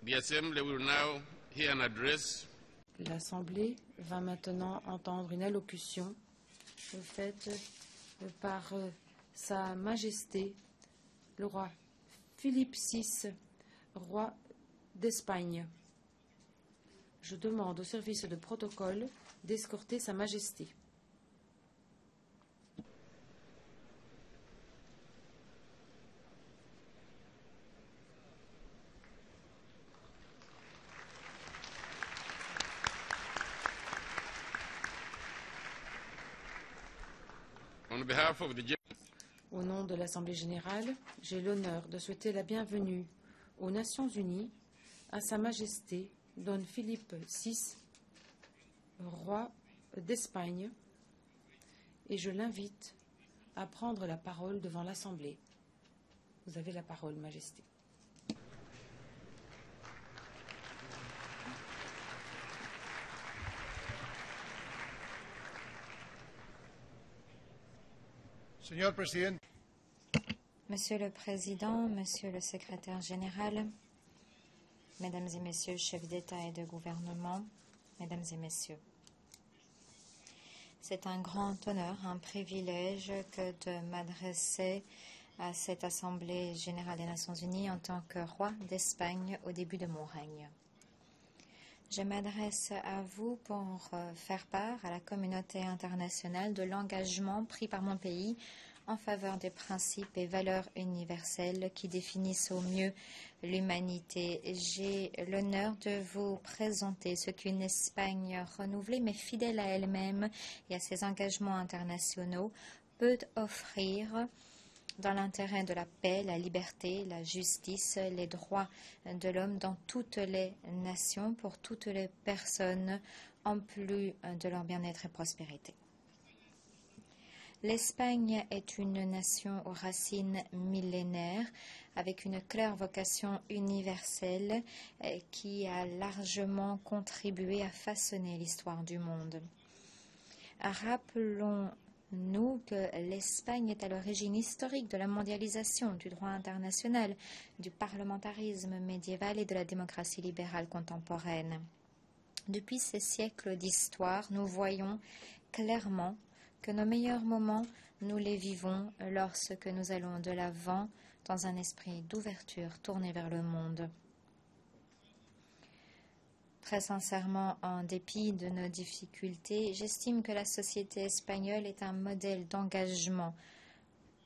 The Assembly will now hear an address L'Assemblée va maintenant entendre une allocution faite par Sa Majesté le roi Philippe VI, roi d'Espagne. Je demande au service de protocole d'escorter Sa Majesté. on behalf of the Au nom de l'Assemblée générale, j'ai l'honneur de souhaiter la bienvenue aux Nations unies à Sa Majesté Don Philippe VI, roi d'Espagne, et je l'invite à prendre la parole devant l'Assemblée. Vous avez la parole, Majesté. Monsieur le Président, Monsieur le Secrétaire général, Mesdames et Messieurs, chefs d'État et de gouvernement, Mesdames et Messieurs, c'est un grand honneur, un privilège que de m'adresser à cette Assemblée générale des Nations unies en tant que roi d'Espagne au début de mon règne. Je m'adresse à vous pour faire part à la communauté internationale de l'engagement pris par mon pays en faveur des principes et valeurs universelles qui définissent au mieux l'humanité. J'ai l'honneur de vous présenter ce qu'une Espagne renouvelée mais fidèle à elle-même et à ses engagements internationaux peut offrir dans l'intérêt de la paix, la liberté, la justice, les droits de l'homme dans toutes les nations, pour toutes les personnes, en plus de leur bien-être et prospérité. L'Espagne est une nation aux racines millénaires, avec une claire vocation universelle qui a largement contribué à façonner l'histoire du monde. Rappelons-nous que l'Espagne est à l'origine historique de la mondialisation, du droit international, du parlementarisme médiéval et de la démocratie libérale contemporaine. Depuis ces siècles d'histoire, nous voyons clairement que nos meilleurs moments, nous les vivons lorsque nous allons de l'avant dans un esprit d'ouverture tourné vers le monde. Très sincèrement, en dépit de nos difficultés, j'estime que la société espagnole est un modèle d'engagement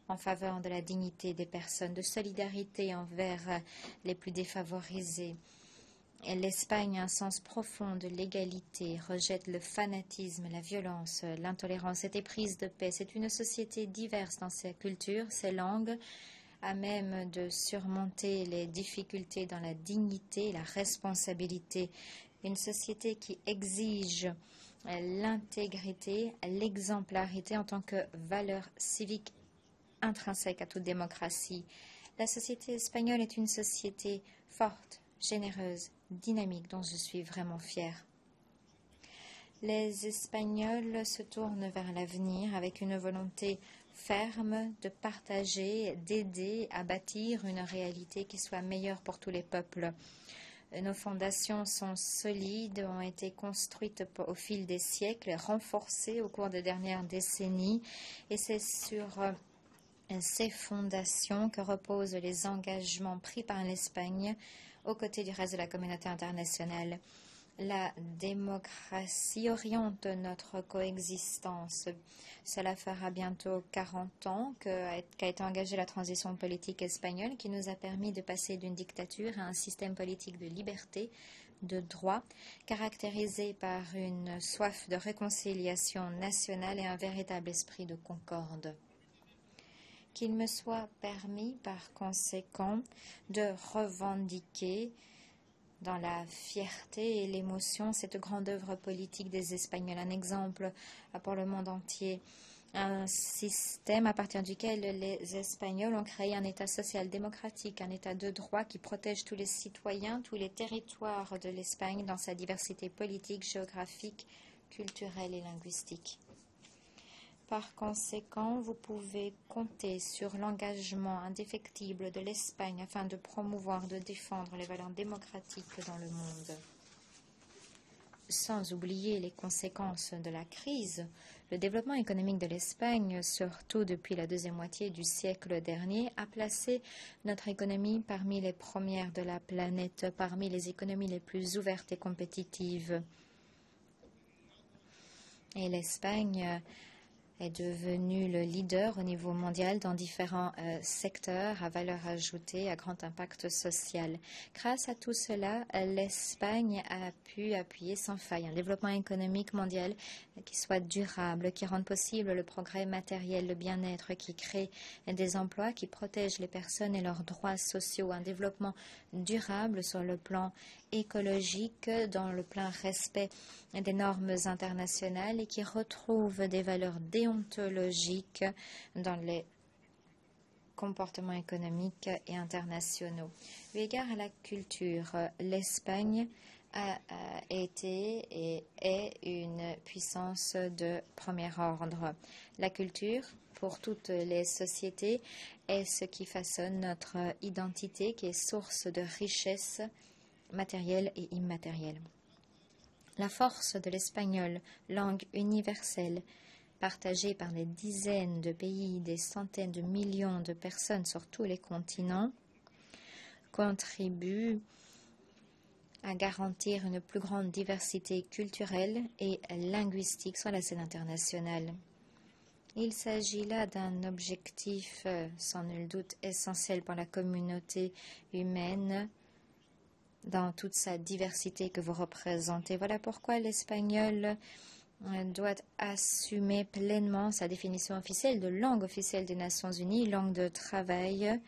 en faveur de la dignité des personnes, de solidarité envers les plus défavorisés. L'Espagne a un sens profond de l'égalité, rejette le fanatisme, la violence, l'intolérance, est éprise de paix. C'est une société diverse dans ses cultures, ses langues, à même de surmonter les difficultés dans la dignité et la responsabilité. Une société qui exige l'intégrité, l'exemplarité en tant que valeur civique intrinsèque à toute démocratie. La société espagnole est une société forte, généreuse, dynamique, dont je suis vraiment fière. Les Espagnols se tournent vers l'avenir avec une volonté ferme de partager, d'aider à bâtir une réalité qui soit meilleure pour tous les peuples. Nos fondations sont solides, ont été construites au fil des siècles, renforcées au cours des dernières décennies, et c'est sur ces fondations que reposent les engagements pris par l'Espagne aux côtés du reste de la communauté internationale. La démocratie oriente notre coexistence. Cela fera bientôt 40 ans qu'a été engagée la transition politique espagnole qui nous a permis de passer d'une dictature à un système politique de liberté, de droit, caractérisé par une soif de réconciliation nationale et un véritable esprit de concorde. Qu'il me soit permis, par conséquent, de revendiquer dans la fierté et l'émotion cette grande œuvre politique des Espagnols, un exemple pour le monde entier, un système à partir duquel les Espagnols ont créé un État social-démocratique, un État de droit qui protège tous les citoyens, tous les territoires de l'Espagne dans sa diversité politique, géographique, culturelle et linguistique. Par conséquent, vous pouvez compter sur l'engagement indéfectible de l'Espagne afin de promouvoir, de défendre les valeurs démocratiques dans le monde. Sans oublier les conséquences de la crise, le développement économique de l'Espagne, surtout depuis la deuxième moitié du siècle dernier, a placé notre économie parmi les premières de la planète, parmi les économies les plus ouvertes et compétitives. Et l'Espagne est devenue le leader au niveau mondial dans différents secteurs à valeur ajoutée, à grand impact social. Grâce à tout cela, l'Espagne a pu appuyer sans faille un développement économique mondial qui soit durable, qui rende possible le progrès matériel, le bien-être, qui crée des emplois, qui protège les personnes et leurs droits sociaux, un développement durable sur le plan écologique, dans le plein respect des normes internationales et qui retrouve des valeurs déontologiques dans les comportements économiques et internationaux. Eu égard à la culture, l'Espagne a été et est une puissance de premier ordre. La culture, pour toutes les sociétés, est ce qui façonne notre identité, qui est source de richesse matérielle et immatérielle. La force de l'espagnol, langue universelle, partagée par des dizaines de pays, des centaines de millions de personnes sur tous les continents, contribue à garantir une plus grande diversité culturelle et linguistique sur la scène internationale. Il s'agit là d'un objectif sans nul doute essentiel pour la communauté humaine dans toute sa diversité que vous représentez. Voilà pourquoi l'espagnol doit assumer pleinement sa définition officielle de langue officielle des Nations Unies, langue de travail,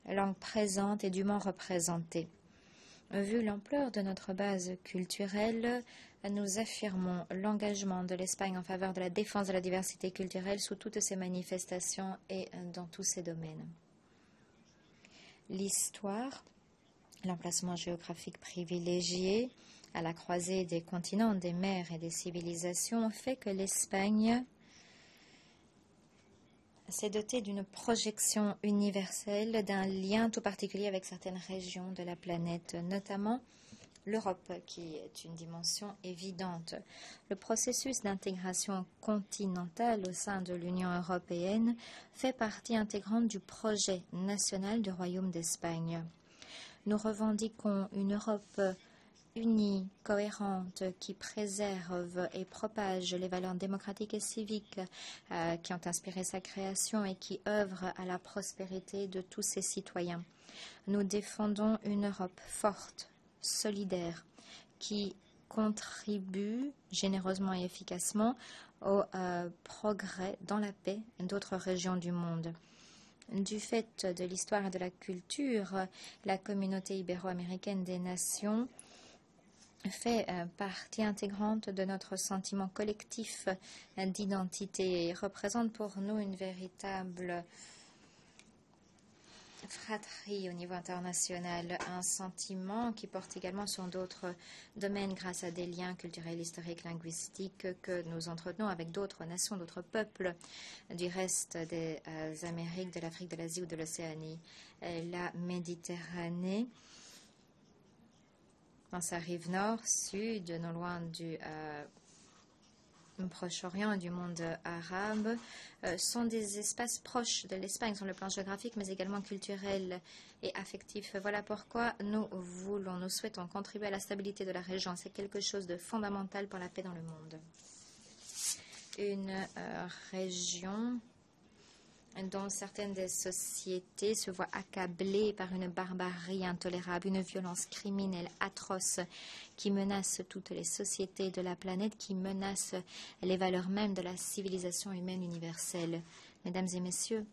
langue présente et dûment représentée. Vu l'ampleur de notre base culturelle, nous affirmons l'engagement de l'Espagne en faveur de la défense de la diversité culturelle sous toutes ses manifestations et dans tous ses domaines. L'histoire, l'emplacement géographique privilégié à la croisée des continents, des mers et des civilisations fait que l'Espagne s'est dotée d'une projection universelle, d'un lien tout particulier avec certaines régions de la planète, notamment l'Europe, qui est une dimension évidente. Le processus d'intégration continentale au sein de l'Union européenne fait partie intégrante du projet national du Royaume d'Espagne. Nous revendiquons une Europe unie, cohérente, qui préserve et propage les valeurs démocratiques et civiques qui ont inspiré sa création et qui œuvrent à la prospérité de tous ses citoyens. Nous défendons une Europe forte, solidaire, qui contribue généreusement et efficacement au progrès dans la paix d'autres régions du monde. Du fait de l'histoire et de la culture, la communauté ibéro-américaine des nations fait partie intégrante de notre sentiment collectif d'identité et représente pour nous une véritable fratrie au niveau international, un sentiment qui porte également sur d'autres domaines grâce à des liens culturels, historiques, linguistiques que nous entretenons avec d'autres nations, d'autres peuples du reste des Amériques, de l'Afrique, de l'Asie ou de l'Océanie. La Méditerranée, dans sa rive nord, sud, non loin du Proche-Orient et du monde arabe, sont des espaces proches de l'Espagne sur le plan géographique, mais également culturel et affectif. Voilà pourquoi nous souhaitons contribuer à la stabilité de la région. C'est quelque chose de fondamental pour la paix dans le monde. Une région dont certaines des sociétés se voient accablées par une barbarie intolérable, une violence criminelle atroce qui menace toutes les sociétés de la planète, qui menace les valeurs mêmes de la civilisation humaine universelle. Mesdames et messieurs,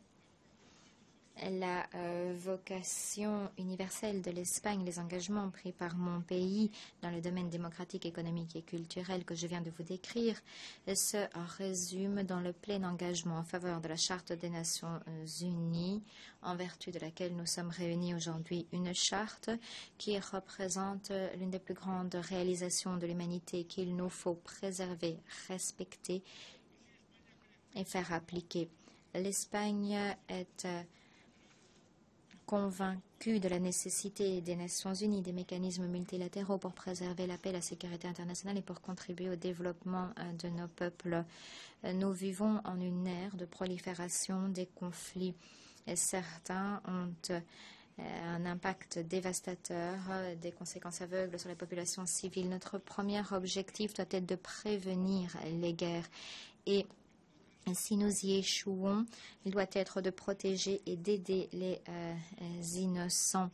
la vocation universelle de l'Espagne, les engagements pris par mon pays dans le domaine démocratique, économique et culturel que je viens de vous décrire se résument dans le plein engagement en faveur de la Charte des Nations Unies, en vertu de laquelle nous sommes réunis aujourd'hui. Une charte qui représente l'une des plus grandes réalisations de l'humanité qu'il nous faut préserver, respecter et faire appliquer. L'Espagne est convaincu de la nécessité des Nations Unies, des mécanismes multilatéraux pour préserver la paix, la sécurité internationale et pour contribuer au développement de nos peuples. Nous vivons en une ère de prolifération des conflits. Et certains ont un impact dévastateur, des conséquences aveugles sur les populations civiles. Notre premier objectif doit être de prévenir les guerres et si nous y échouons, il doit être de protéger et d'aider les innocents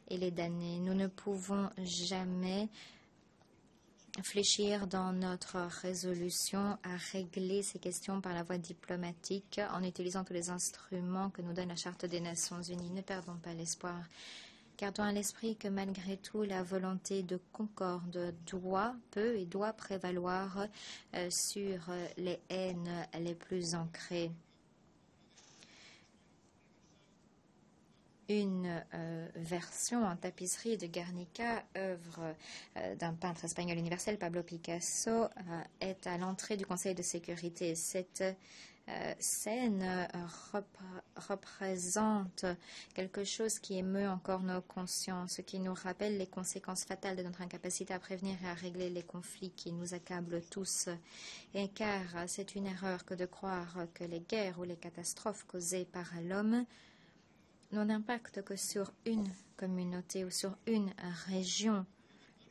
et les damnés. Nous ne pouvons jamais fléchir dans notre résolution à régler ces questions par la voie diplomatique en utilisant tous les instruments que nous donne la Charte des Nations Unies. Ne perdons pas l'espoir. Gardons à l'esprit que malgré tout, la volonté de concorde peut et doit prévaloir sur les haines les plus ancrées. Une version en tapisserie de Guernica, œuvre d'un peintre espagnol universel, Pablo Picasso, est à l'entrée du Conseil de sécurité. Cette scène représente quelque chose qui émeut encore nos consciences, qui nous rappelle les conséquences fatales de notre incapacité à prévenir et à régler les conflits qui nous accablent tous. Et car c'est une erreur que de croire que les guerres ou les catastrophes causées par l'homme n'ont d'impact que sur une communauté ou sur une région,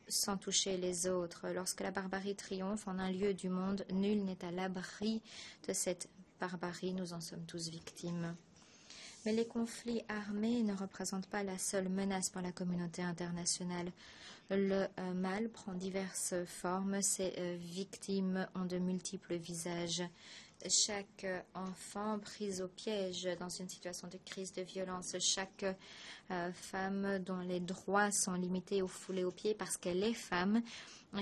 sans toucher les autres. Lorsque la barbarie triomphe en un lieu du monde, nul n'est à l'abri de cette barbarie, nous en sommes tous victimes. Mais les conflits armés ne représentent pas la seule menace pour la communauté internationale. Le mal prend diverses formes, ses victimes ont de multiples visages. Chaque enfant pris au piège dans une situation de crise, de violence, chaque femme dont les droits sont limités ou foulés aux pieds parce qu'elle est femme,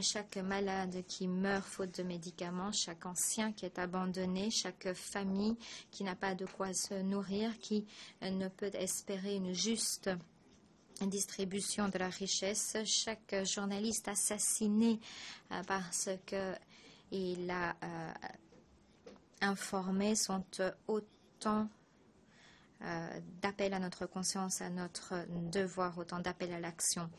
chaque malade qui meurt faute de médicaments, chaque ancien qui est abandonné, chaque famille qui n'a pas de quoi se nourrir, qui ne peut espérer une juste distribution de la richesse, chaque journaliste assassiné parce qu'il a informé sont autant d'appels à notre conscience, à notre devoir, autant d'appels à l'action.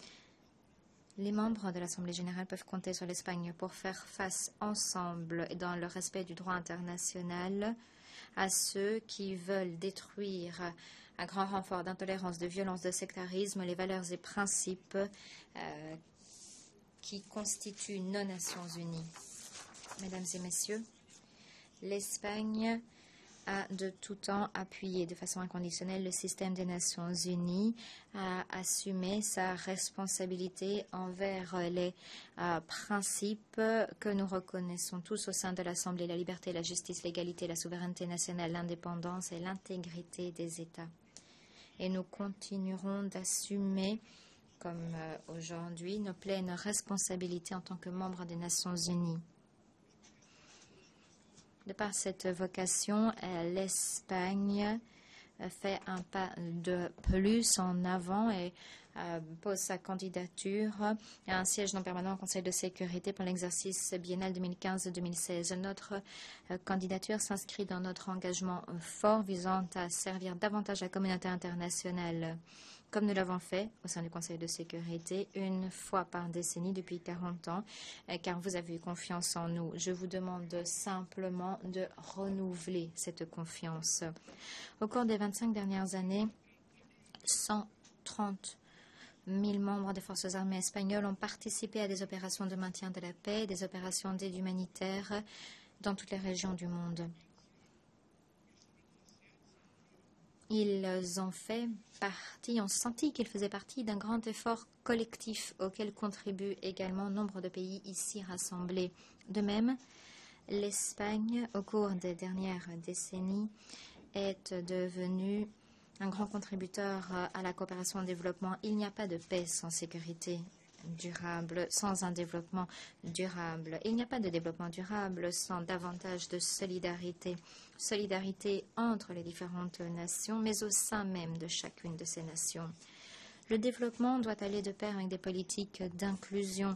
Les membres de l'Assemblée générale peuvent compter sur l'Espagne pour faire face ensemble et dans le respect du droit international à ceux qui veulent détruire à grand renfort d'intolérance, de violence, de sectarisme, les valeurs et principes qui constituent nos Nations unies. Mesdames et messieurs, l'Espagne a de tout temps appuyé de façon inconditionnelle le système des Nations Unies, a assumé sa responsabilité envers les principes que nous reconnaissons tous au sein de l'Assemblée, la liberté, la justice, l'égalité, la souveraineté nationale, l'indépendance et l'intégrité des États. Et nous continuerons d'assumer, comme aujourd'hui, nos pleines responsabilités en tant que membres des Nations Unies. De par cette vocation, l'Espagne fait un pas de plus en avant et pose sa candidature à un siège non permanent au Conseil de sécurité pour l'exercice biennal 2015-2016. Notre candidature s'inscrit dans notre engagement fort visant à servir davantage la communauté internationale, comme nous l'avons fait au sein du Conseil de sécurité une fois par décennie depuis 40 ans, car vous avez eu confiance en nous. Je vous demande simplement de renouveler cette confiance. Au cours des 25 dernières années, 130 000 membres des forces armées espagnoles ont participé à des opérations de maintien de la paix, des opérations d'aide humanitaire dans toutes les régions du monde. Ils ont fait partie, ont senti qu'ils faisaient partie d'un grand effort collectif auquel contribuent également nombre de pays ici rassemblés. De même, l'Espagne, au cours des dernières décennies, est devenue un grand contributeur à la coopération au développement. Il n'y a pas de paix sans sécurité durable, sans un développement durable. Il n'y a pas de développement durable sans davantage de solidarité. Solidarité entre les différentes nations, mais au sein même de chacune de ces nations. Le développement doit aller de pair avec des politiques d'inclusion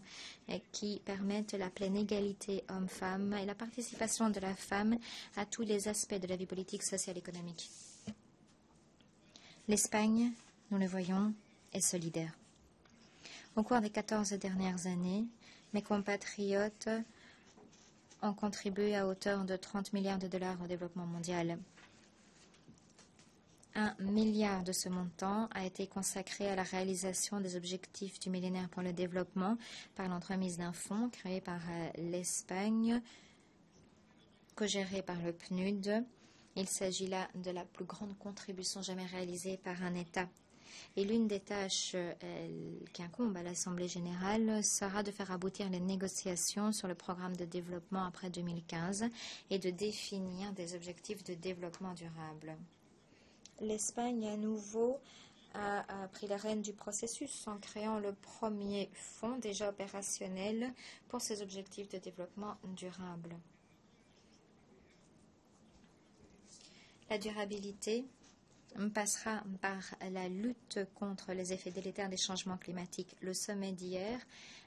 qui permettent la pleine égalité homme-femme et la participation de la femme à tous les aspects de la vie politique, sociale et économique. L'Espagne, nous le voyons, est solidaire. Au cours des 14 dernières années, mes compatriotes ont contribué à hauteur de 30 milliards de dollars au développement mondial. 1 milliard de ce montant a été consacré à la réalisation des objectifs du millénaire pour le développement par l'entremise d'un fonds créé par l'Espagne, co-géré par le PNUD. Il s'agit là de la plus grande contribution jamais réalisée par un État. Et l'une des tâches qui incombe à l'Assemblée générale sera de faire aboutir les négociations sur le programme de développement après 2015 et de définir des objectifs de développement durable. L'Espagne, à nouveau, a pris la rêne du processus en créant le premier fonds déjà opérationnel pour ces objectifs de développement durable. La durabilité passera par la lutte contre les effets délétères des changements climatiques. Le sommet d'hier,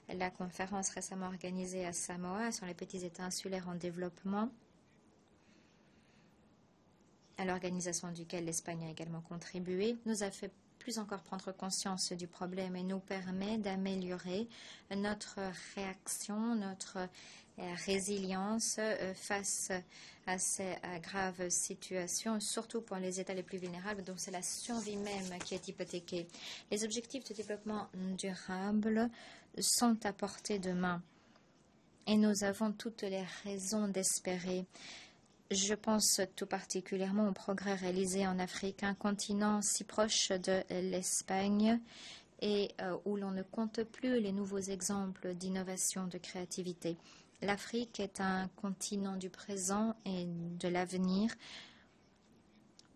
la conférence récemment organisée à Samoa sur les petits États insulaires en développement, à l'organisation duquel l'Espagne a également contribué, nous a fait plus encore prendre conscience du problème et nous permet d'améliorer notre réaction, notre résilience face à ces graves situations, surtout pour les États les plus vulnérables, dont c'est la survie même qui est hypothéquée. Les objectifs de développement durable sont à portée de main et nous avons toutes les raisons d'espérer. Je pense tout particulièrement aux progrès réalisés en Afrique, un continent si proche de l'Espagne et où l'on ne compte plus les nouveaux exemples d'innovation, de créativité. L'Afrique est un continent du présent et de l'avenir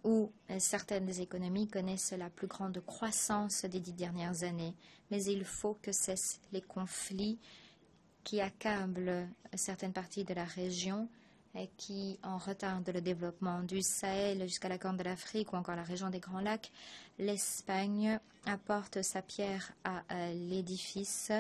où certaines économies connaissent la plus grande croissance des 10 dernières années. Mais il faut que cessent les conflits qui accablent certaines parties de la région et qui en retardent le développement du Sahel jusqu'à la Corne de l'Afrique ou encore la région des Grands Lacs. L'Espagne apporte sa pierre à l'édifice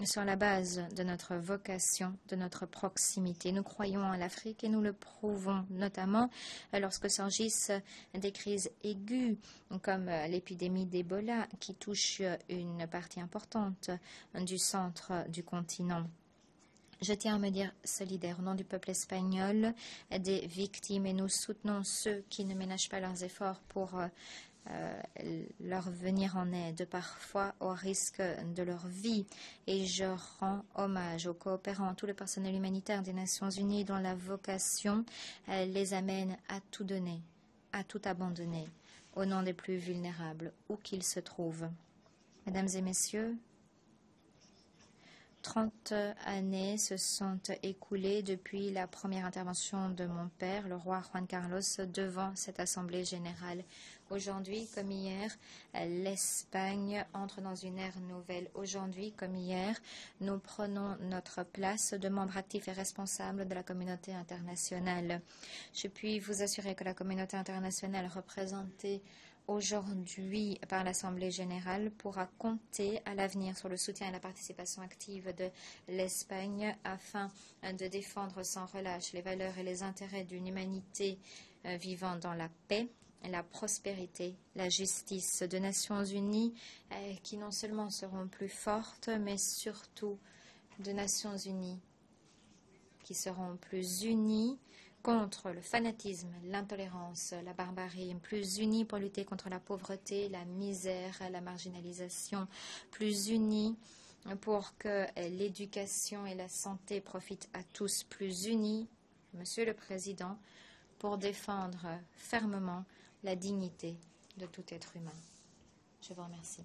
sur la base de notre vocation, de notre proximité. Nous croyons en l'Afrique et nous le prouvons, notamment lorsque surgissent des crises aiguës, comme l'épidémie d'Ebola, qui touche une partie importante du centre du continent. Je tiens à me dire solidaire au nom du peuple espagnol, des victimes, et nous soutenons ceux qui ne ménagent pas leurs efforts pour leur venir en aide, parfois au risque de leur vie. Et je rends hommage aux coopérants, tout le personnel humanitaire des Nations Unies dont la vocation les amène à tout donner, à tout abandonner, au nom des plus vulnérables, où qu'ils se trouvent. Mesdames et messieurs, 30 années se sont écoulées depuis la première intervention de mon père, le roi Juan Carlos, devant cette Assemblée générale. Aujourd'hui, comme hier, l'Espagne entre dans une ère nouvelle. Aujourd'hui, comme hier, nous prenons notre place de membre actif et responsable de la communauté internationale. Je puis vous assurer que la communauté internationale représentée aujourd'hui par l'Assemblée générale pourra compter à l'avenir sur le soutien et la participation active de l'Espagne afin de défendre sans relâche les valeurs et les intérêts d'une humanité vivant dans la paix, la prospérité, la justice, de Nations Unies qui non seulement seront plus fortes, mais surtout de Nations Unies qui seront plus unies contre le fanatisme, l'intolérance, la barbarie, plus unis pour lutter contre la pauvreté, la misère, la marginalisation, plus unis pour que l'éducation et la santé profitent à tous, plus unis, Monsieur le Président, pour défendre fermement la dignité de tout être humain. Je vous remercie.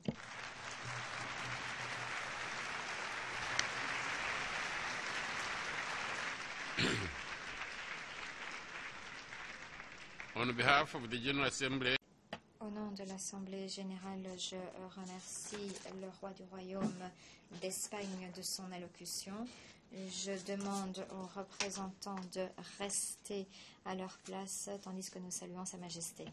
On behalf of the General Assembly, Au nom de l'Assemblée générale, je remercie le roi du royaume d'Espagne de son allocution. Je demande aux représentants de rester à leur place tandis que nous saluons Sa Majesté.